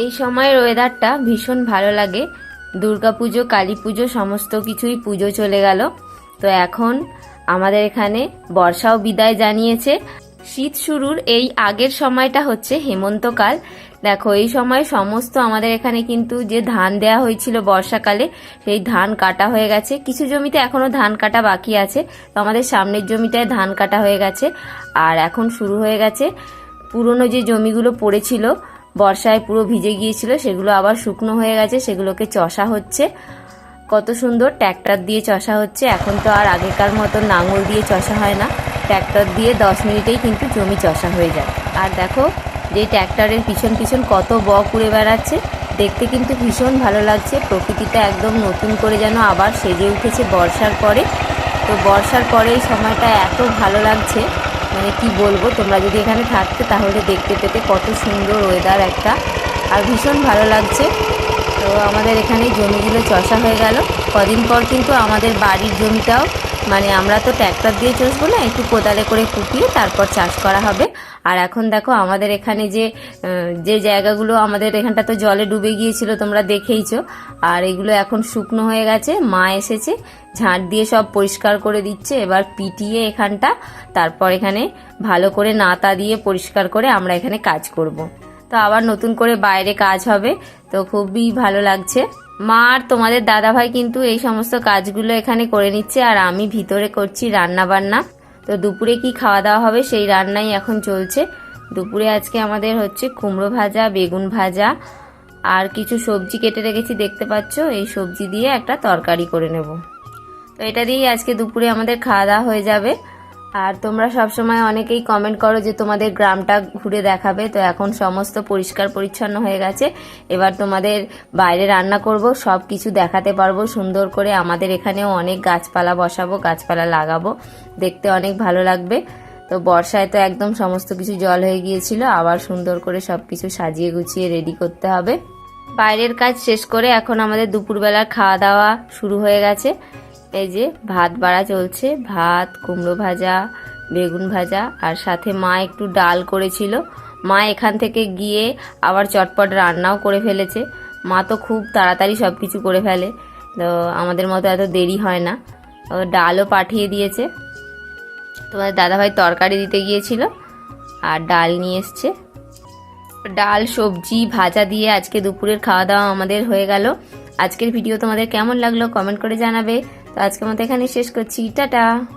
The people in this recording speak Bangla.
এই সময়ের ওয়েদারটা ভীষণ ভালো লাগে। দুর্গাপুজো, কালী পুজো সমস্ত কিছুই পুজো চলে গেল। তো এখন আমাদের এখানে বর্ষাও বিদায় জানিয়েছে। শীত শুরুর এই আগের সময়টা হচ্ছে হেমন্তকাল। দেখো, এই সময় সমস্ত আমাদের এখানে কিন্তু যে ধান দেয়া হয়েছিল বর্ষাকালে, সেই ধান কাটা হয়ে গেছে। কিছু জমিতে এখনো ধান কাটা বাকি আছে, তো আমাদের সামনের জমিটায় ধান কাটা হয়ে গেছে। আর এখন শুরু হয়ে গেছে পুরনো যে জমিগুলো পড়েছিল, বর্ষায় পুরো ভিজে গিয়েছিল, সেগুলো আবার শুকনো হয়ে গেছে, সেগুলোকে চষা হচ্ছে। কত সুন্দর ট্র্যাক্টর দিয়ে চষা হচ্ছে। এখন তো আর আগেকার মতো লাঙল দিয়ে চষা হয় না, ট্র্যাক্টর দিয়ে 10 মিনিটেই কিন্তু জমি চষা হয়ে যায়। আর দেখো, যে ট্র্যাক্টরের পিছন পিছন কত বক উড়ে বেড়াচ্ছে, দেখতে কিন্তু ভীষণ ভালো লাগছে। প্রকৃতিটা একদম নতুন করে যেন আবার সেজে উঠেছে বর্ষার পরে। তো বর্ষার পরে এই সময়টা এত ভালো লাগছে, মানে কি বলবো, তোমরা যদি এখানে থাকতে তাহলে দেখতে পেতে কত সুন্দর ওয়েদার একটা, আর ভীষণ ভালো লাগছে। তো আমাদের এখানে জমিগুলো চষা হয়ে গেল। কদিন পর কিন্তু আমাদের বাড়ির জমিটাও, মানে আমরা তো ট্র্যাক্টর দিয়ে চষবো না, একটু কোদালে করে কুপিয়ে তারপর চাষ করা হবে। আর এখন দেখো, আমাদের এখানে যে জায়গাগুলো, আমাদের এখানটা তো জলে ডুবে গিয়েছিল, তোমরা দেখেইছো। আর এগুলো এখন শুকনো হয়ে গেছে। মা এসেছে, ঝাঁট দিয়ে সব পরিষ্কার করে দিচ্ছে। এবার পিটিয়ে এখানটা, তারপর এখানে ভালো করে নাতা দিয়ে পরিষ্কার করে আমরা এখানে কাজ করব। তো আবার নতুন করে বাইরে কাজ হবে, তো খুবই ভালো লাগছে। মা আর তোমাদের দাদাভাই কিন্তু এই সমস্ত কাজগুলো এখানে করে নিচ্ছে, আর আমি ভিতরে করছি রান্না বান্না। তো দুপুরে কি খাওয়া দাওয়া হবে সেই রান্নাই এখন চলছে। দুপুরে আজকে আমাদের হচ্ছে কুমড়ো ভাজা, বেগুন ভাজা, আর কিছু সবজি কেটে রেখেছি, দেখতে পাচ্ছ। এই সবজি দিয়ে একটা তরকারি করে নেব। তো এটা দিয়েই আজকে দুপুরে আমাদের খাওয়া দাওয়া হয়ে যাবে। আর তোমরা সবসময় অনেকেই কমেন্ট করো যে তোমাদের গ্রামটা ঘুরে দেখাবে। তো এখন সমস্ত পরিষ্কার পরিচ্ছন্ন হয়ে গেছে। এবার তোমাদের বাইরে রান্না করব, সব কিছু দেখাতে পারবো সুন্দর করে। আমাদের এখানেও অনেক গাছপালা বসাবো, গাছপালা লাগাবো, দেখতে অনেক ভালো লাগবে। তো বর্ষায় তো একদম সমস্ত কিছু জল হয়ে গিয়েছিল, আবার সুন্দর করে সব কিছু সাজিয়ে গুছিয়ে রেডি করতে হবে। বাইরের কাজ শেষ করে এখন আমাদের দুপুরবেলার খাওয়া দাওয়া শুরু হয়ে গেছে। এই যে ভাত বাড়া চলছে, ভাত, কুমড়ো ভাজা, বেগুন ভাজা, আর সাথে মা একটু ডাল করেছিল। মা এখান থেকে গিয়ে আবার চটপট রান্নাও করে ফেলেছে। মা তো খুব তাড়াতাড়ি সব কিছু করে ফেলে, তো আমাদের মতো এত দেরি হয় না। ডালও পাঠিয়ে দিয়েছে। তোমাদের দাদাভাই তরকারি দিতে গিয়েছিল, আর ডাল নিয়ে এসছে। ডাল, সবজি, ভাজা দিয়ে আজকে দুপুরের খাওয়া দাওয়া আমাদের হয়ে গেল। আজকের ভিডিও তোমাদের কেমন লাগলো কমেন্ট করে জানাবে। তো আজকের মতো এখানে শেষ করছি, টাটা।